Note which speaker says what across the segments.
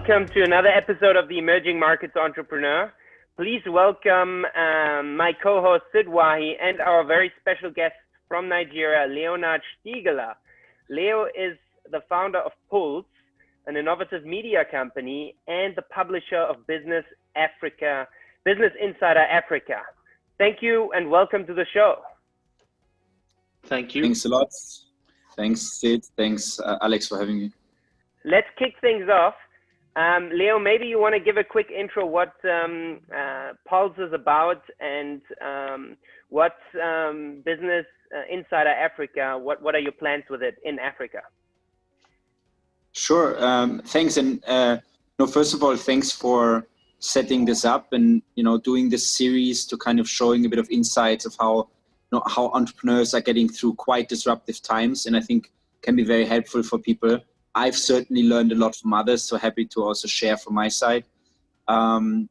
Speaker 1: Welcome to another episode of the Emerging Markets Entrepreneur. Please welcome my co-host Sid Wahi and our very special guest from Nigeria, Leonard Stiegeler. Leo is the founder of Pulse, an innovative media company, and the publisher of Business Insider Africa. Thank you and welcome to the show.
Speaker 2: Thank you.
Speaker 3: Thanks a lot. Thanks, Sid. Thanks, Alex, for having me.
Speaker 1: Let's kick things off. Leo, maybe you want to give a quick intro what Pulse is about and what Business Insider Africa, what are your plans with it in Africa?
Speaker 3: Sure. Thanks. And first of all, thanks for setting this up and doing this series to kind of showing a bit of insights of how entrepreneurs are getting through quite disruptive times, and I think can be very helpful for people. I've certainly learned a lot from others, so happy to also share from my side. Pulse,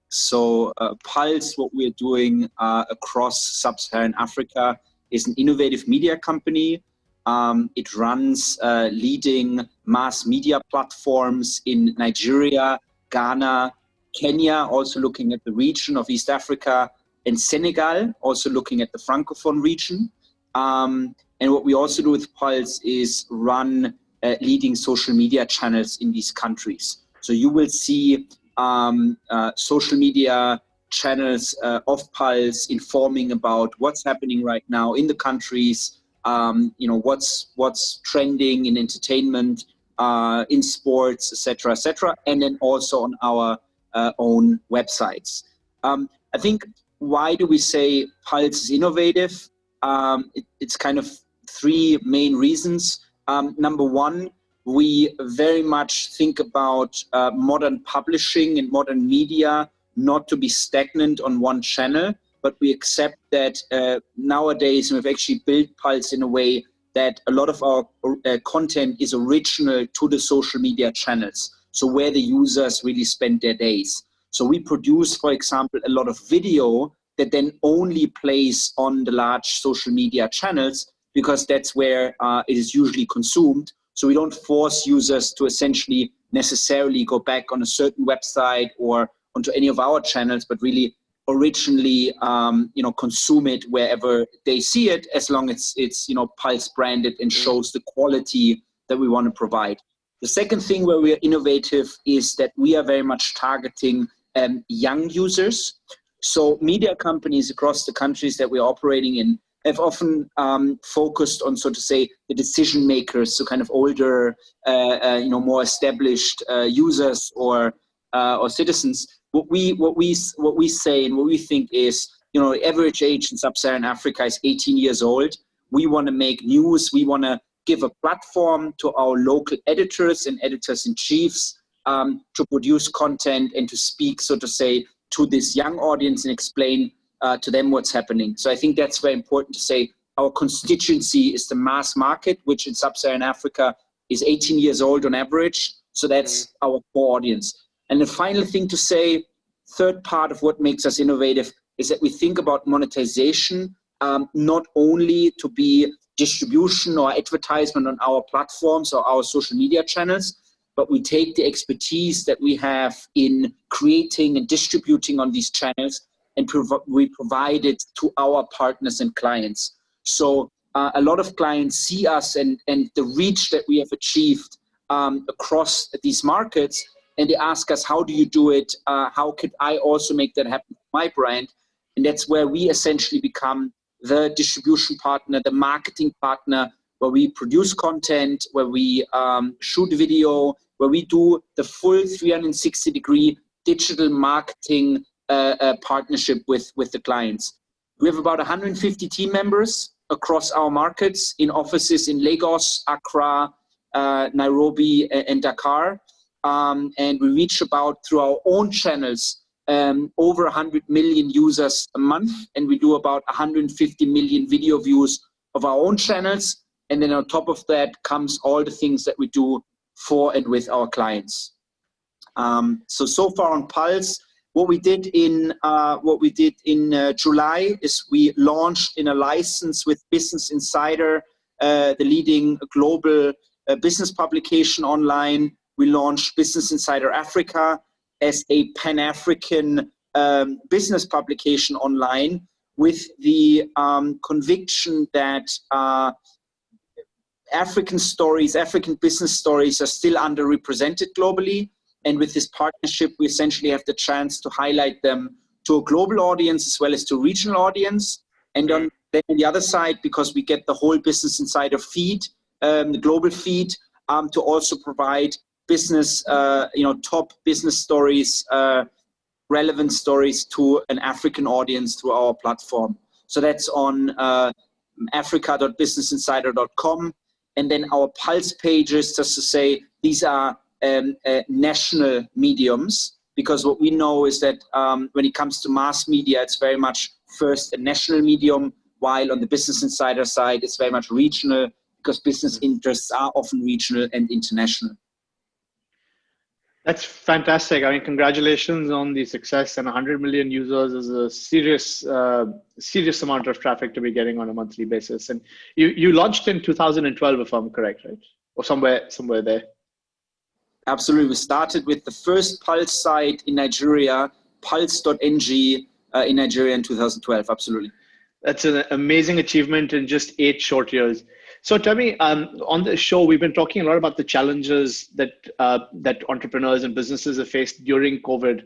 Speaker 3: what we're doing across sub-Saharan Africa is an innovative media company. It runs leading mass media platforms in Nigeria, Ghana, Kenya, also looking at the region of East Africa, and Senegal, also looking at the Francophone region. And what we also do with Pulse is run leading social media channels in these countries. So you will see social media channels of Pulse informing about what's happening right now in the countries, what's trending in entertainment, in sports, etc., and then also on our own websites. I think, why do we say Pulse is innovative? It's kind of three main reasons. Number one, we very much think about modern publishing and modern media not to be stagnant on one channel, but we accept that nowadays we've actually built Pulse in a way that a lot of our content is original to the social media channels, so where the users really spend their days. So we produce, for example, a lot of video that then only plays on the large social media channels, because that's where it is usually consumed. So we don't force users to essentially necessarily go back on a certain website or onto any of our channels, but really originally, consume it wherever they see it, as long as it's Pulse branded and shows the quality that we want to provide. The second thing where we are innovative is that we are very much targeting young users. So media companies across the countries that we're operating in have often focused on, so to say, the decision makers, so kind of older, more established users or citizens. What we say and what we think is, the average age in sub-Saharan Africa is 18 years old. We want to make news. We want to give a platform to our local editors and editors-in-chiefs to produce content and to speak, so to say, to this young audience and explain to them what's happening. So I think that's very important to say. Our constituency is the mass market, which in sub-Saharan Africa is 18 years old on average. So that's our core audience. And the final thing to say, third part of what makes us innovative, is that we think about monetization, not only to be distribution or advertisement on our platforms or our social media channels, but we take the expertise that we have in creating and distributing on these channels, and we provide it to our partners and clients. So a lot of clients see us and the reach that we have achieved across these markets, and they ask us, how do you do it? How could I also make that happen with my brand? And that's where we essentially become the distribution partner, the marketing partner, where we produce content, where we shoot video, where we do the full 360-degree digital marketing partnership with the clients. We have about 150 team members across our markets in offices in Lagos, Accra, Nairobi, and Dakar. And we reach about, through our own channels, over 100 million users a month, and we do about 150 million video views of our own channels. And then on top of that comes all the things that we do for and with our clients. So far on Pulse, what we did in July is we launched in a license with Business Insider, the leading global business publication online. we launched Business Insider Africa as a Pan-African business publication online, with the conviction that African stories, African business stories are still underrepresented globally. And with this partnership, we essentially have the chance to highlight them to a global audience as well as to a regional audience. And on the other side, because we get the whole Business Insider feed, the global feed, to also provide business, top business stories, relevant stories to an African audience through our platform. So that's on africa.businessinsider.com. And then our Pulse pages, just to say, these are national mediums, because what we know is that when it comes to mass media, it's very much first a national medium, while on the Business Insider side, it's very much regional, because business interests are often regional and international.
Speaker 2: That's fantastic. I mean, congratulations on the success, and 100 million users is a serious amount of traffic to be getting on a monthly basis. And you launched in 2012, if I'm correct, right? Or somewhere there.
Speaker 3: Absolutely. We started with the first Pulse site in Nigeria, pulse.ng in Nigeria in 2012. Absolutely.
Speaker 2: That's an amazing achievement in just 8 short years. So tell me, on the show, we've been talking a lot about the challenges that entrepreneurs and businesses have faced during COVID.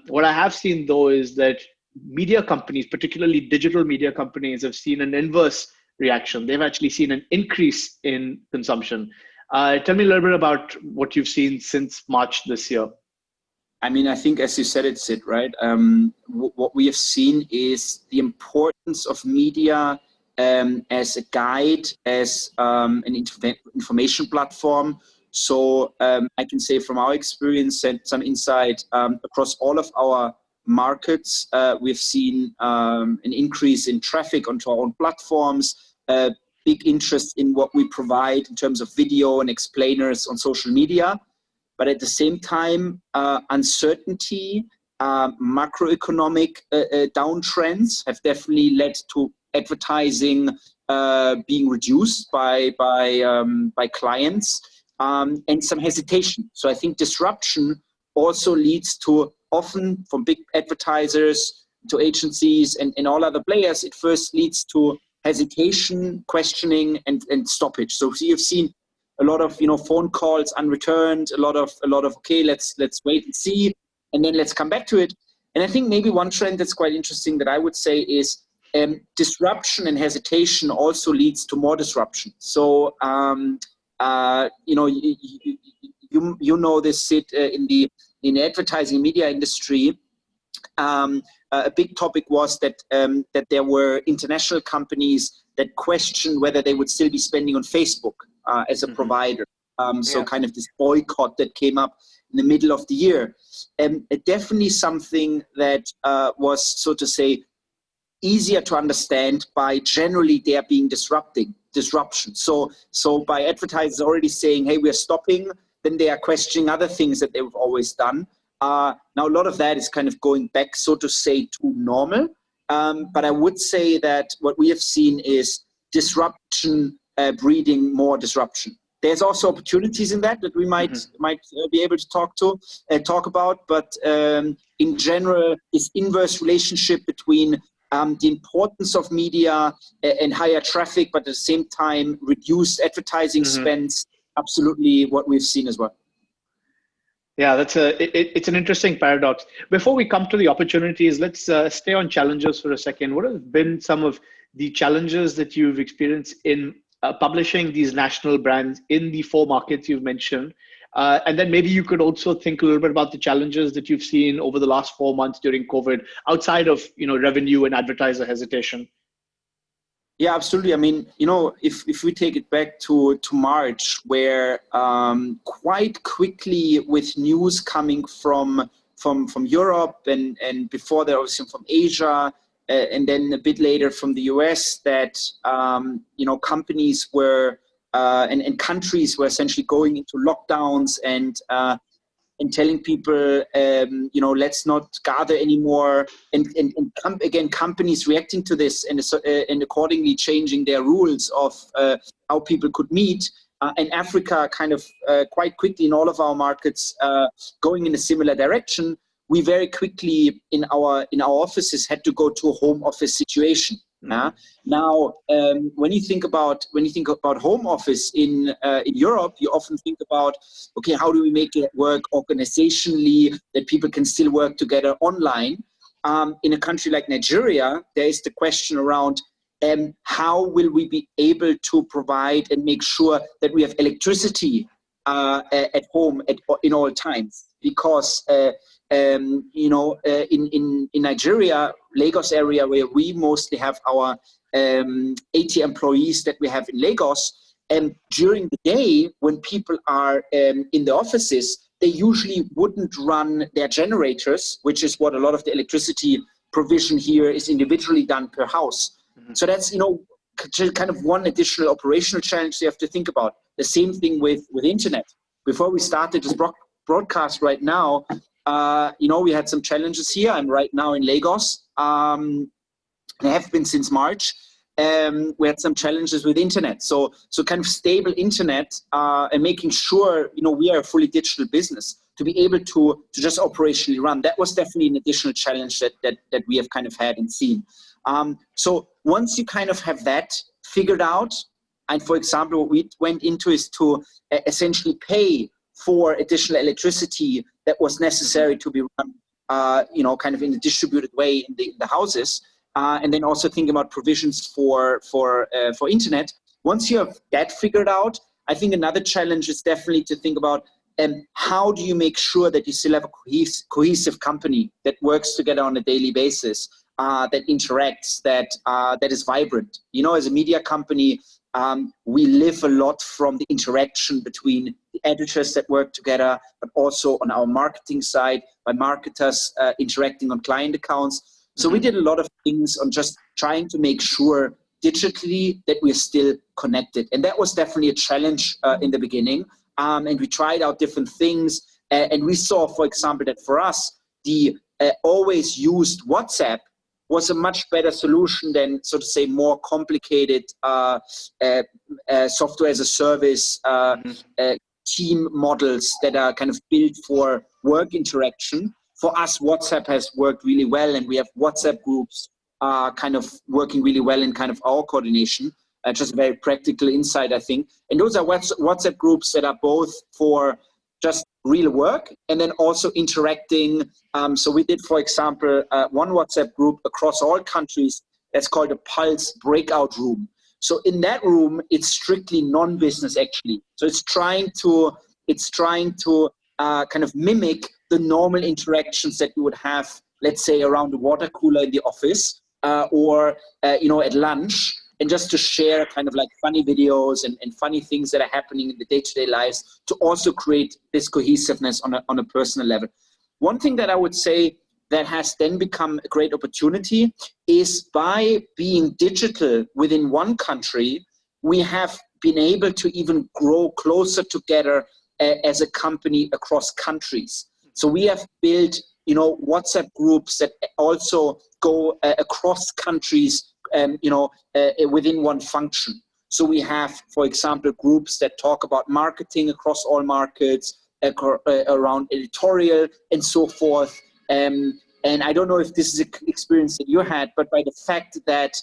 Speaker 2: What I have seen, though, is that media companies, particularly digital media companies, have seen an inverse reaction. They've actually seen an increase in consumption. Tell me a little bit about what you've seen since March this year.
Speaker 3: I mean, I think, as you said, it's it, right? What we have seen is the importance of media as a guide, as an information platform. So I can say from our experience and some insight across all of our markets, we've seen an increase in traffic onto our own platforms, big interest in what we provide in terms of video and explainers on social media. But at the same time, uncertainty, macroeconomic downtrends have definitely led to advertising being reduced by clients, and some hesitation. So I think disruption also leads to, often from big advertisers to agencies and all other players, it first leads to hesitation, questioning, and stoppage. So you've seen a lot of phone calls unreturned, a lot of okay, let's wait and see, and then let's come back to it. And I think maybe one trend that's quite interesting that I would say is disruption and hesitation also leads to more disruption. So you know this, Sid, in the advertising media industry. A big topic was that there were international companies that questioned whether they would still be spending on Facebook as a provider. So kind of this boycott that came up in the middle of the year. Definitely something that was, so to say, easier to understand by generally there being disruption. So by advertisers already saying, hey, we're stopping, then they are questioning other things that they've always done. Now, a lot of that is kind of going back, so to say, to normal. But I would say that what we have seen is disruption breeding more disruption. There's also opportunities in that we might be able to talk about. But in general, this inverse relationship between the importance of media and higher traffic, but at the same time, reduced advertising spends, absolutely what we've seen as well.
Speaker 2: Yeah, it's an interesting paradox. Before we come to the opportunities, let's stay on challenges for a second. What have been some of the challenges that you've experienced in publishing these national brands in the 4 markets you've mentioned? And then maybe you could also think a little bit about the challenges that you've seen over the last 4 months during COVID, outside of revenue and advertiser hesitation.
Speaker 3: Yeah, absolutely. I mean, if we take it back to March, where quite quickly with news coming from Europe and before that, obviously from Asia, and then a bit later from the US, that companies were and countries were essentially going into lockdowns and telling people, let's not gather anymore, and again, companies reacting to this and accordingly changing their rules of how people could meet. and Africa kind of quite quickly in all of our markets going in a similar direction, we very quickly in our offices had to go to a home office situation. Now, when you think about home office in Europe, you often think about, okay, how do we make it work organizationally that people can still work together online? In a country like Nigeria, there is the question around how will we be able to provide and make sure that we have electricity at home in all times? Because in Nigeria, Lagos area, where we mostly have our 80 employees that we have in Lagos, and during the day when people are in the offices, they usually wouldn't run their generators, which is what a lot of the electricity provision here is individually done per house. So that's, kind of one additional operational challenge you have to think about. The same thing with internet. Before we started this broadcast right now, we had some challenges here. I'm right now in Lagos. I have been since March. We had some challenges with internet. So kind of stable internet and making sure, we are a fully digital business to be able to just operationally run. That was definitely an additional challenge that we have kind of had and seen. So once you kind of have that figured out, and for example, what we went into is to essentially pay for additional electricity that was necessary to be run, kind of in a distributed way in the houses, and then also think about provisions for internet. Once you have that figured out, I think another challenge is definitely to think about how do you make sure that you still have a cohesive company that works together on a daily basis, that interacts, that is vibrant. As a media company, we live a lot from the interaction between the editors that work together, but also on our marketing side by marketers interacting on client accounts. So we did a lot of things on just trying to make sure digitally that we're still connected. And that was definitely a challenge in the beginning. And we tried out different things. And we saw, for example, that for us, the always used WhatsApp was a much better solution than, so to say, more complicated software as a service team models that are kind of built for work interaction. For us, WhatsApp has worked really well, and we have WhatsApp groups kind of working really well in kind of our coordination. Just a very practical insight, I think. And those are WhatsApp groups that are both for just real work and then also interacting. So we did, for example, one WhatsApp group across all countries that's called a Pulse breakout room. So in that room, it's strictly non-business actually. So it's trying to kind of mimic the normal interactions that you would have, let's say, around the water cooler in the office or at lunch. And just to share kind of like funny videos and funny things that are happening in the day-to-day lives to also create this cohesiveness on a personal level. One thing that I would say that has then become a great opportunity is by being digital within one country, we have been able to even grow closer together as a company across countries. So we have built, WhatsApp groups that also go across countries within one function. So we have, for example, groups that talk about marketing across all markets, around editorial and so forth. And I don't know if this is an experience that you had, but by the fact that,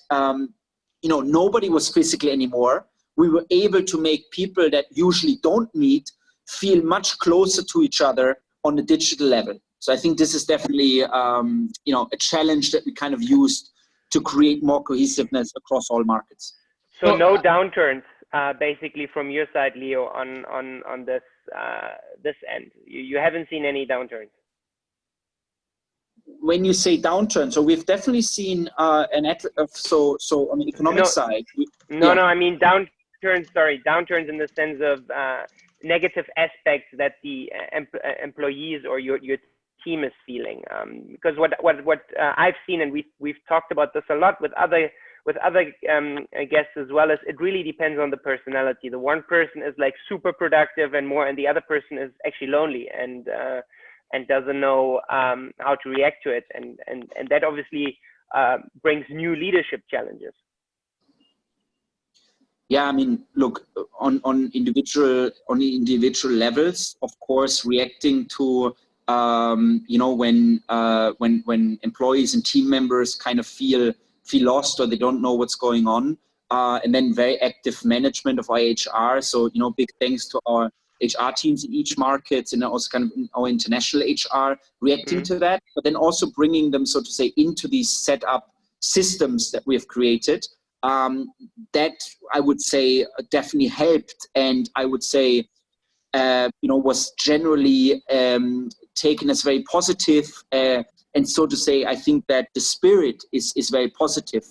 Speaker 3: nobody was physically anymore, we were able to make people that usually don't meet feel much closer to each other on the digital level. So I think this is definitely, a challenge that we kind of used to create more cohesiveness across all markets.
Speaker 1: So no downturns, basically, from your side, Leo, on this end. You haven't seen any downturns.
Speaker 3: When you say downturn, so we've definitely seen so on the economic side.
Speaker 1: No, I mean downturns. Sorry, downturns in the sense of negative aspects that the employees or your team is feeling. Because what I've seen, and we've talked about this a lot with other guests as well, is it really depends on the personality. The one person is like super productive and the other person is actually lonely and doesn't know how to react to it, and that obviously brings new leadership challenges.
Speaker 3: Yeah, I mean, look, on individual levels, of course, reacting to when employees and team members kind of feel lost or they don't know what's going on, and then very active management of our HR. So big thanks to our HR teams in each market and also kind of our international HR reacting to that, but then also bringing them, so to say, into these set up systems that we have created. That I would say definitely helped, and I would say was generally taken as very positive, and so to say, I think that the spirit is very positive.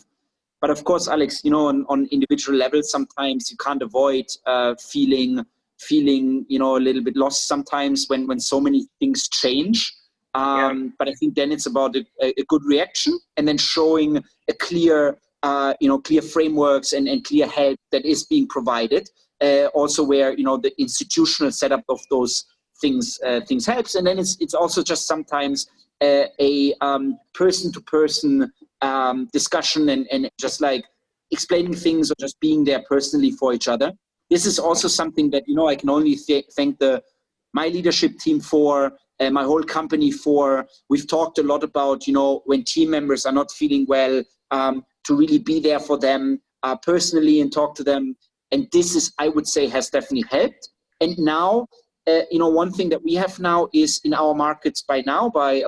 Speaker 3: But of course, Alex, on individual levels, sometimes you can't avoid feeling a little bit lost sometimes when so many things change. But I think then it's about a good reaction, and then showing a clear frameworks and clear help that is being provided. Also where the institutional setup of those things helps, and then it's also just sometimes a person-to-person discussion and just like explaining things or just being there personally for each other. This is also something that I can only thank my leadership team for, my whole company for. We've talked a lot about when team members are not feeling well, to really be there for them personally and talk to them. And this is, I would say, has definitely helped. And now, one thing that we have now is in our markets by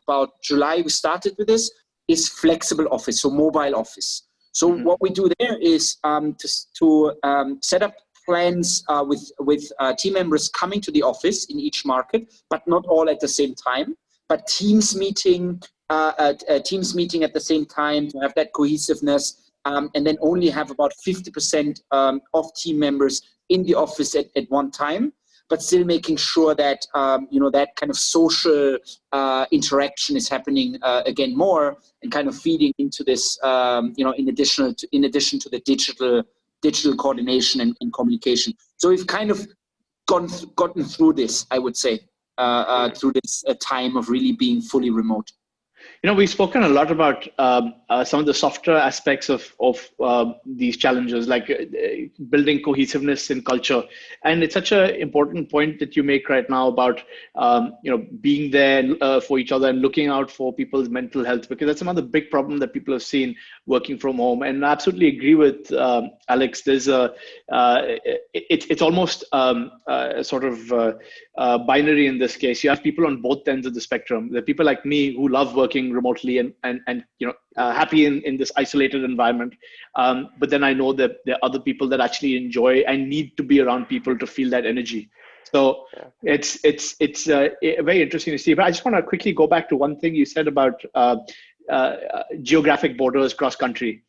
Speaker 3: about July, we started with this, is flexible office, so mobile office. So what we do there is to set up plans with team members coming to the office in each market, but not all at the same time, but teams meeting at the same time to have that cohesiveness, and then only have about 50% of team members in the office at one time, but still making sure that that kind of social interaction is happening again more, and kind of feeding into this in addition to the digital coordination and communication. So we've kind of gotten through this, I would say, through this time of really being fully remote.
Speaker 2: We've spoken a lot about some of the softer aspects of these challenges, like building cohesiveness in culture. And it's such an important point that you make right now about, being there for each other and looking out for people's mental health, because that's another big problem that people have seen working from home. And I absolutely agree with Alex. There's it's almost sort of binary in this case. You have people on both ends of the spectrum. There are people like me who love working remotely and happy in this isolated environment, but then I know that there are other people that actually enjoy and need to be around people to feel that energy. So it's very interesting to see. But I just want to quickly go back to one thing you said about geographic borders cross country.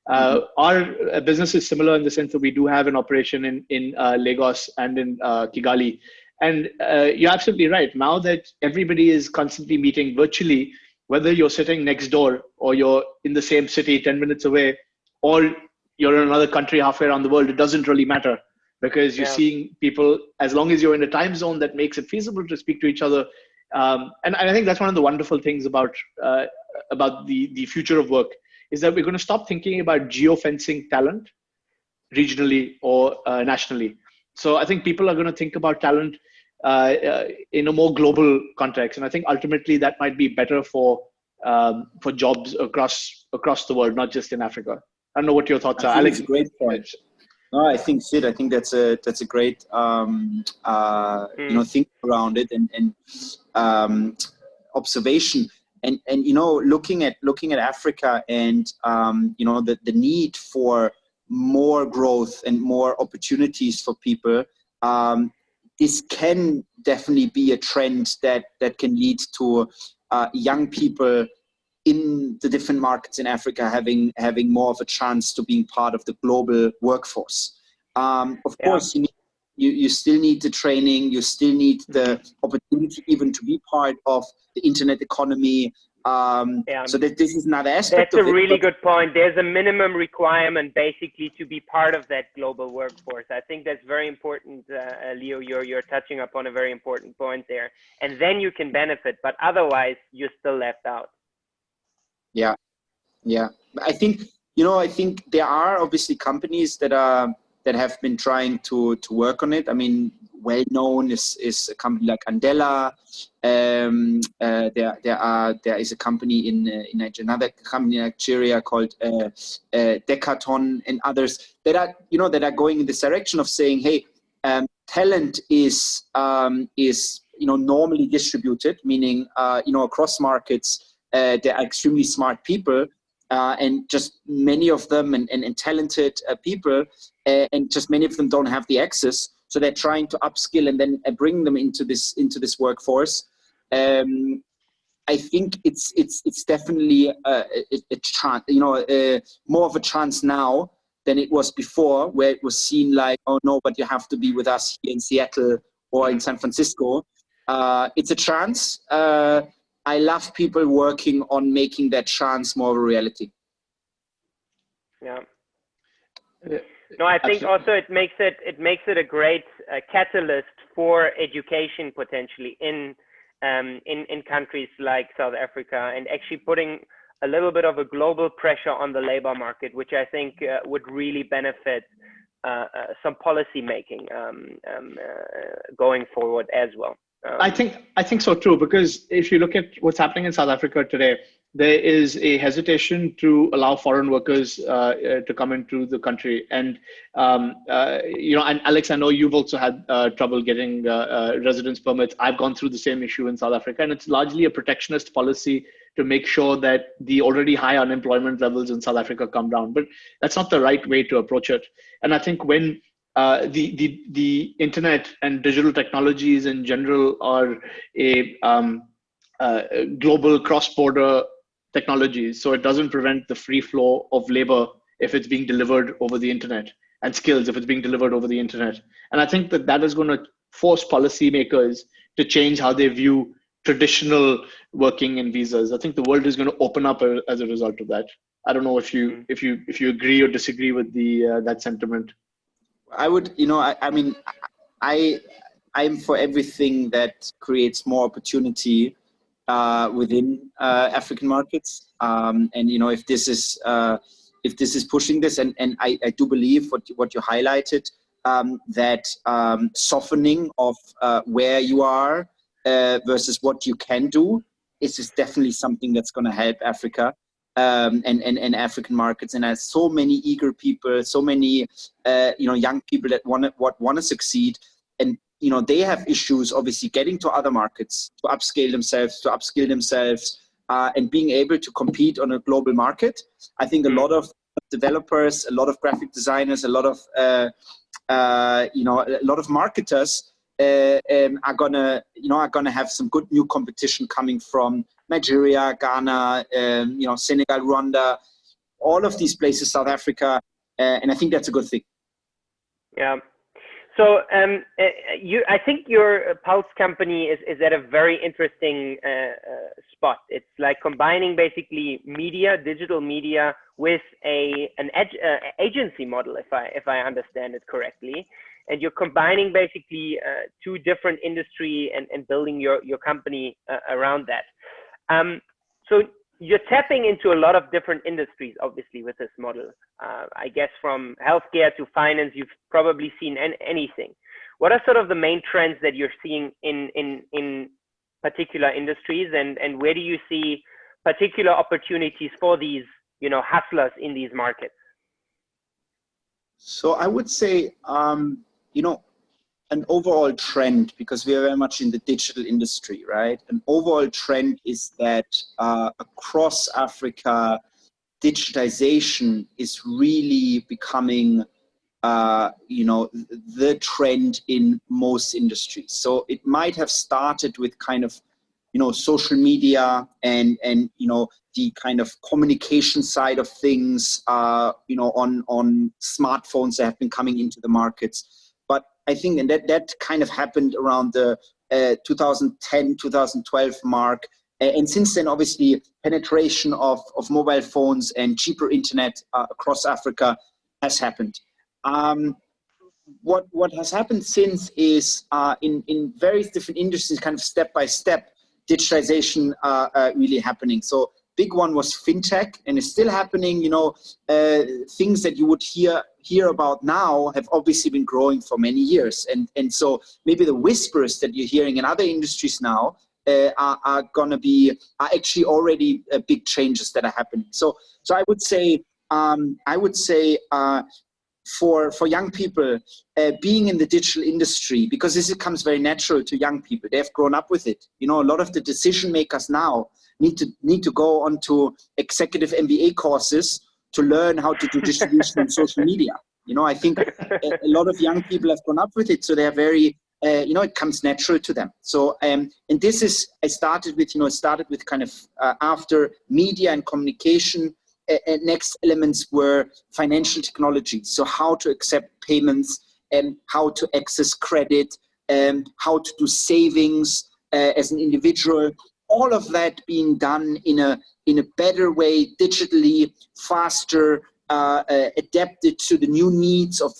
Speaker 2: Our business is similar in the sense that we do have an operation in Lagos and in Kigali. And you're absolutely right. Now that everybody is constantly meeting virtually, whether you're sitting next door or you're in the same city 10 minutes away, or you're in another country halfway around the world, it doesn't really matter, because you're seeing people, as long as you're in a time zone that makes it feasible to speak to each other. And I think that's one of the wonderful things about the future of work, is that we're going to stop thinking about geofencing talent regionally or nationally. So I think people are going to think about talent in a more global context, and I think ultimately that might be better for jobs across the world, not just in Africa. I don't know what your thoughts are, Alex.
Speaker 3: It's a great point. No, I think Sid, I think that's a great think around it and observation. And looking at Africa and the need for more growth and more opportunities for people, this can definitely be a trend that can lead to young people in the different markets in Africa having more of a chance to being part of the global workforce. Of course, you still need the training, you still need the opportunity even to be part of the internet economy. So that this is another aspect.
Speaker 1: That's a really good point. There's a minimum requirement basically to be part of that global workforce. I think that's very important, Leo. You're touching upon a very important point there, and then you can benefit. But otherwise, you're still left out.
Speaker 3: Yeah. I think there are obviously companies that are that have been trying to work on it. I mean, well known is a company like Andela. There is a company in another company in Nigeria called Decathlon, and others that are going in this direction of saying, hey, talent is normally distributed, meaning across markets. There are extremely smart people, and just many of them and talented people, and just many of them don't have the access. So they're trying to upskill and then bring them into this workforce. I think it's definitely a chance, more of a chance now than it was before, where it was seen like, oh no, but you have to be with us here in Seattle or in San Francisco. It's a chance. I love people working on making that chance more of a reality.
Speaker 1: Yeah. No, I think also it makes it a great catalyst for education potentially in countries like South Africa, and actually putting a little bit of a global pressure on the labor market, which I think would really benefit some policy making going forward as well.
Speaker 2: I think so too, because if you look at what's happening in South Africa today, there is a hesitation to allow foreign workers to come into the country, and and Alex, I know you've also had trouble getting residence permits. I've gone through the same issue in South Africa, and it's largely a protectionist policy to make sure that the already high unemployment levels in South Africa come down. But that's not the right way to approach it. And I think when the internet and digital technologies in general are a global cross-border technologies, so it doesn't prevent the free flow of labor if it's being delivered over the internet, and skills if it's being delivered over the internet. And I think that is going to force policymakers to change how they view traditional working and visas. I think the world is going to open up as a result of that. I don't know if you agree or disagree with that sentiment.
Speaker 3: I would, I'm for everything that creates more opportunity within African markets, and if this is pushing this, and I do believe what you highlighted, that softening of where you are versus what you can do is definitely something that's going to help Africa. And African markets, and there's so many eager people, so many young people that want to succeed, and they have issues obviously getting to other markets to upskill themselves, and being able to compete on a global market. I think a lot of developers, a lot of graphic designers, a lot of marketers are gonna have some good new competition coming from Nigeria, Ghana, Senegal, Rwanda, all of these places, South Africa, and I think that's a good thing.
Speaker 1: Yeah. So I think your Pulse company is at a very interesting spot. It's like combining basically media, digital media, with an agency model, if I understand it correctly. And you're combining basically two different industry and building your company around that. So you're tapping into a lot of different industries, obviously, with this model. I guess from healthcare to finance, you've probably seen anything. What are sort of the main trends that you're seeing in particular industries, and where do you see particular opportunities for these, hustlers in these markets?
Speaker 3: So I would say, an overall trend, because we are very much in the digital industry, right? An overall trend is that across Africa, digitization is really becoming, the trend in most industries. So it might have started with kind of, social media and the kind of communication side of things, on smartphones that have been coming into the markets. But I think that kind of happened around the 2010, 2012 mark. And since then, obviously, penetration of mobile phones and cheaper internet across Africa has happened. What has happened since is in various different industries, kind of step by step, digitization really happening. So big one was fintech, and it's still happening. Things that you would hear about now have obviously been growing for many years, and so maybe the whispers that you're hearing in other industries now are actually already big changes that are happening. So I would say for young people, being in the digital industry, because this becomes very natural to young people. They've grown up with it. A lot of the decision makers now need to go onto executive MBA courses to learn how to do distribution on social media. I think a lot of young people have grown up with it, so they're very, it comes natural to them. So, and this is, I started with kind of after media and communication. Next elements were financial technology. So how to accept payments and how to access credit and how to do savings as an individual. All of that being done in a better way, digitally, faster, adapted to the new needs of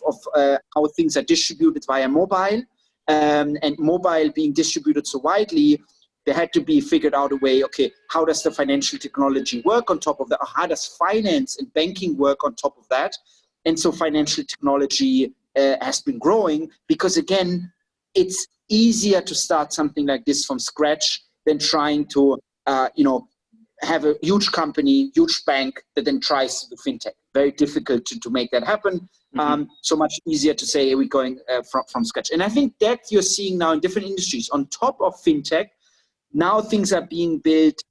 Speaker 3: how things are distributed via mobile, and mobile being distributed so widely. There had to be figured out a way, okay, how does the financial technology work on top of that? Or how does finance and banking work on top of that? And so financial technology has been growing because, again, it's easier to start something like this from scratch than trying to, have a huge company, huge bank that then tries to do fintech. Very difficult to make that happen. So much easier to say, we're going from scratch. And I think that you're seeing now in different industries. On top of fintech, now things are being built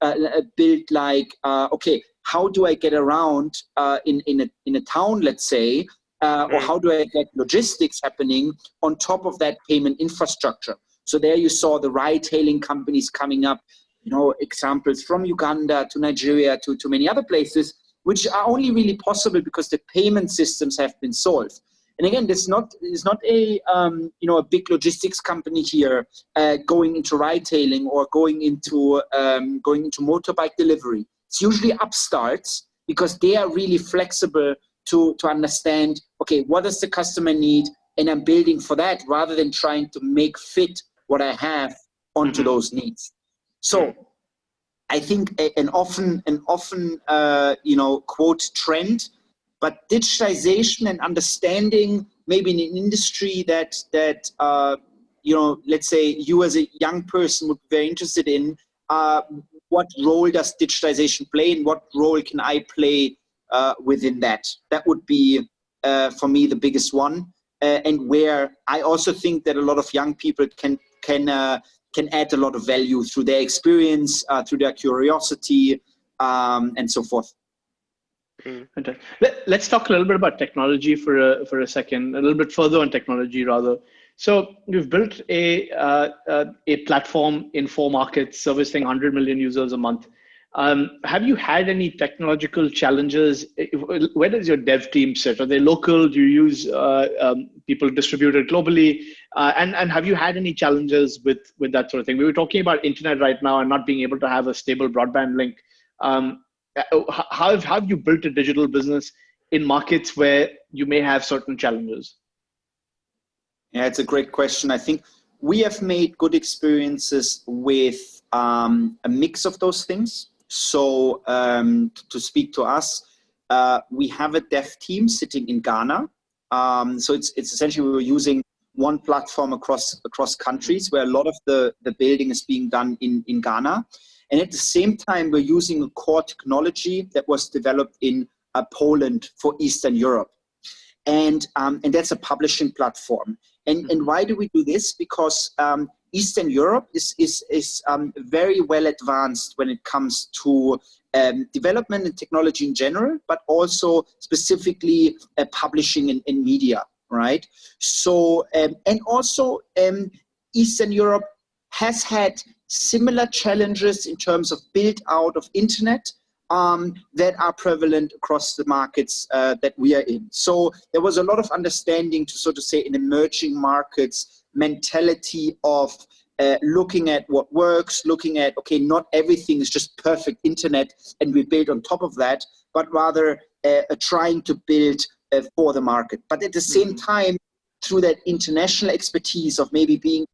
Speaker 3: like, okay, how do I get around in a town, let's say, or how do I get logistics happening on top of that payment infrastructure? So there you saw the ride-hailing companies coming up, examples from Uganda to Nigeria to many other places, which are only really possible because the payment systems have been solved. And again, it's not a big logistics company here going into ride-hailing or going into motorbike delivery. It's usually upstarts because they are really flexible to understand, okay, what does the customer need, and I'm building for that rather than trying to make fit what I have onto those needs. So I think an often quote trend. But digitization and understanding, maybe in an industry that let's say you as a young person would be very interested in, what role does digitization play and what role can I play within that? That would be, for me, the biggest one. And where I also think that a lot of young people can add a lot of value through their experience, through their curiosity, and so forth.
Speaker 2: Let's talk a little bit about technology for a second, a little bit further on technology rather. So you've built a platform in 4 markets servicing 100 million users a month. Have you had any technological challenges? Where does your dev team sit? Are they local? Do you use people distributed globally? And have you had any challenges with that sort of thing? We were talking about internet right now and not being able to have a stable broadband link. How have you built a digital business in markets where you may have certain challenges?
Speaker 3: Yeah, it's a great question. I think we have made good experiences with a mix of those things. So to speak to us, we have a dev team sitting in Ghana. So it's essentially we're using one platform across countries where a lot of the building is being done in Ghana. And at the same time, we're using a core technology that was developed in Poland for Eastern Europe. And that's a publishing platform. And why do we do this? Because Eastern Europe is very well advanced when it comes to development and technology in general, but also specifically publishing and media, right? So, and also Eastern Europe has had similar challenges in terms of build out of internet that are prevalent across the markets that we are in. So there was a lot of understanding to, so to say, in emerging markets mentality of looking at what works, looking at, okay, not everything is just perfect internet and we build on top of that, but rather trying to build for the market. But at the same time, through that international expertise of maybe being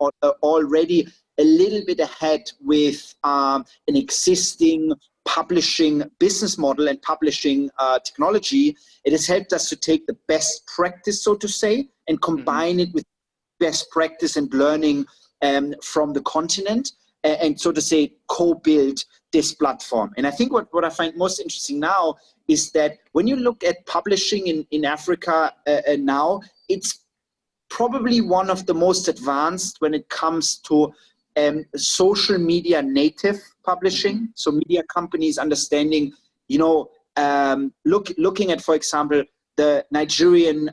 Speaker 3: already a little bit ahead with an existing publishing business model and publishing technology. It has helped us to take the best practice, so to say, and combine it with best practice and learning from the continent, and so to say, co-build this platform. And I think what I find most interesting now is that when you look at publishing in Africa now, it's probably one of the most advanced when it comes to social media native publishing. So media companies understanding, looking at, for example, the Nigerian,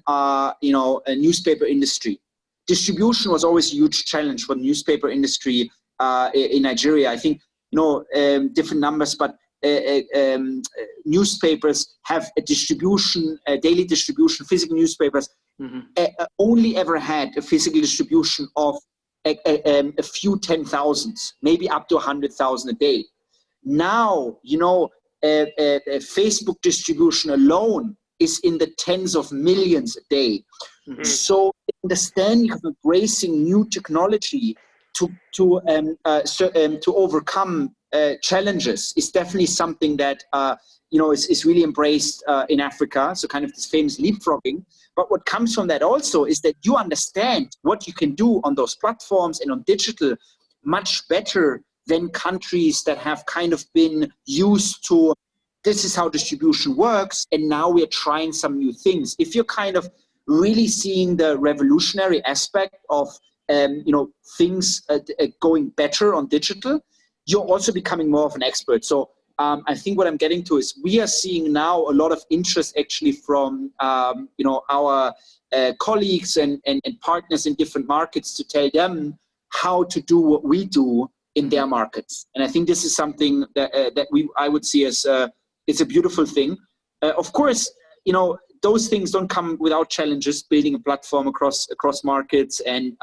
Speaker 3: newspaper industry. Distribution was always a huge challenge for the newspaper industry in Nigeria. I think, different numbers, but newspapers have a distribution, daily distribution, physical newspapers only ever had a physical distribution of a few 10,000, maybe up to 100,000 a day. Now, Facebook distribution alone is in the tens of millions a day. So understanding of embracing new technology to overcome challenges is definitely something that is really embraced in Africa. So kind of this famous leapfrogging. But what comes from that also is that you understand what you can do on those platforms and on digital much better than countries that have kind of been used to, this is how distribution works, and now we're trying some new things. If you're kind of really seeing the revolutionary aspect of things going better on digital, you're also becoming more of an expert. So I think what I'm getting to is we are seeing now a lot of interest actually from our colleagues and partners in different markets to tell them how to do what we do in their markets. And I think this is something that I would see as it's a beautiful thing. Of course, those things don't come without challenges, building a platform across markets and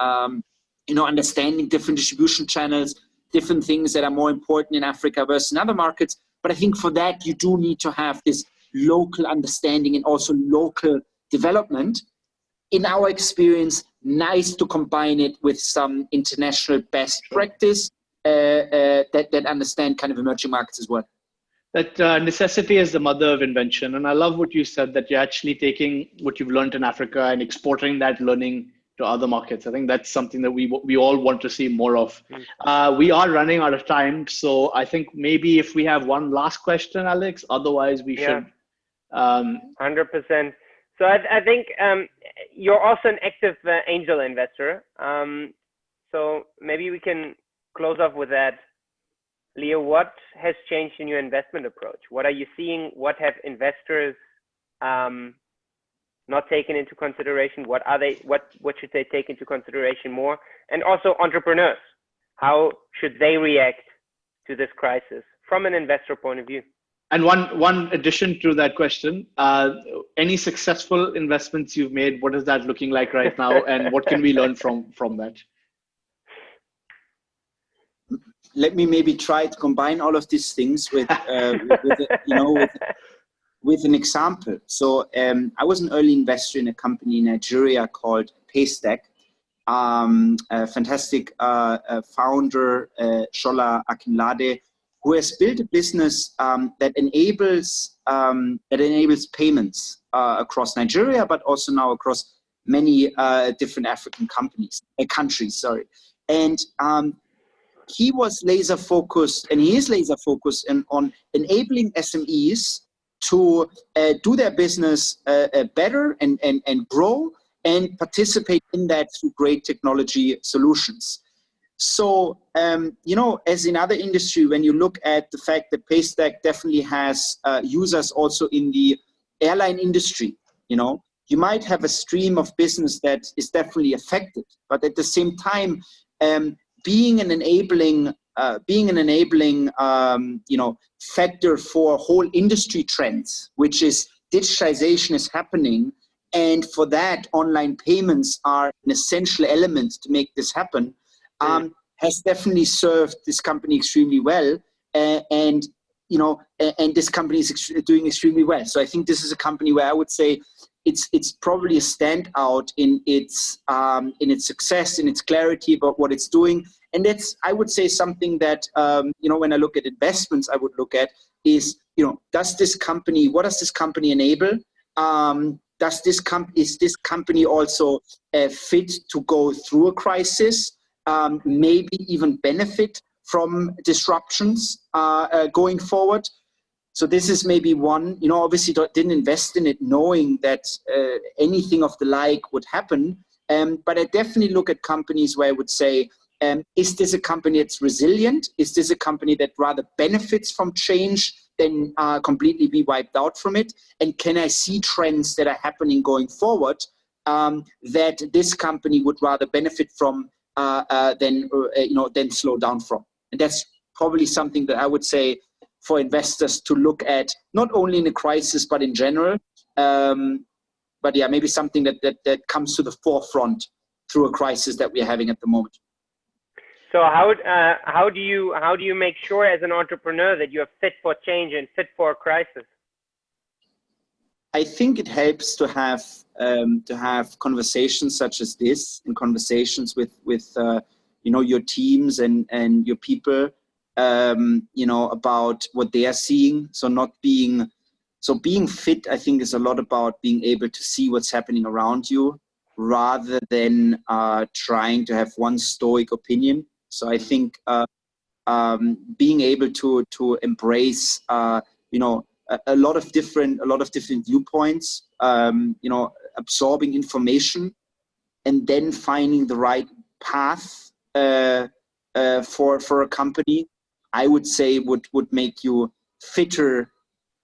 Speaker 3: understanding different distribution channels, different things that are more important in Africa versus in other markets. But I think for that, you do need to have this local understanding and also local development. In our experience, nice to combine it with some international best practice that understand kind of emerging markets as well.
Speaker 2: That necessity is the mother of invention. And I love what you said, that you're actually taking what you've learned in Africa and exporting that learning to other markets. I think that's something that we all want to see more of. We are running out of time. So I think maybe if we have one last question, Alex, otherwise we should.
Speaker 1: 100%. So I think you're also an active angel investor. So maybe we can close off with that. Leo, what has changed in your investment approach? What are you seeing? What have investors not taken into consideration? What should they take into consideration more? And also entrepreneurs, how should they react to this crisis from an investor point of view?
Speaker 2: And one addition to that question, any successful investments you've made, what is that looking like right now? And what can we learn from that?
Speaker 3: Let me maybe try to combine all of these things with an example. So I was an early investor in a company in Nigeria called Paystack. A fantastic founder, Shola Akinlade, who has built a business that enables payments across Nigeria, but also now across many different African countries. And he was laser focused, and he is laser focused on enabling SMEs to do their business better and grow and participate in that through great technology solutions. So, as in other industry, when you look at the fact that Paystack definitely has users also in the airline industry, you might have a stream of business that is definitely affected, but at the same time, being an enabling factor for whole industry trends, which is digitization is happening, and for that online payments are an essential element to make this happen, has definitely served this company extremely well, and this company is doing extremely well. So I think this is a company where I would say it's probably a standout in its success, in its clarity about what it's doing. And that's, I would say, something that, when I look at investments, I would look at is, what does this company enable? Is this company also fit to go through a crisis, maybe even benefit from disruptions going forward? So this is maybe one, obviously didn't invest in it knowing that anything of the like would happen. But I definitely look at companies where I would say, is this a company that's resilient? Is this a company that rather benefits from change than completely be wiped out from it? And can I see trends that are happening going forward that this company would rather benefit from than slow down from? And that's probably something that I would say for investors to look at, not only in a crisis, but in general. But yeah, maybe something that comes to the forefront through a crisis that we're having at the moment.
Speaker 1: So how do you make sure as an entrepreneur that you're fit for change and fit for a crisis?
Speaker 3: I think it helps to have conversations such as this, and conversations with your teams and your people, about what they are seeing. So being fit, I think, is a lot about being able to see what's happening around you, rather than trying to have one stoic opinion. So I think being able to embrace a lot of different viewpoints, absorbing information, and then finding the right path for a company, I would say would make you fitter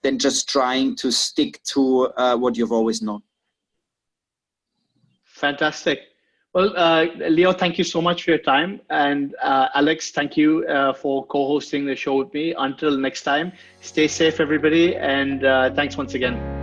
Speaker 3: than just trying to stick to what you've always known.
Speaker 2: Fantastic. Well, Leo, thank you so much for your time. And Alex, thank you for co-hosting the show with me. Until next time, stay safe, everybody. And thanks once again.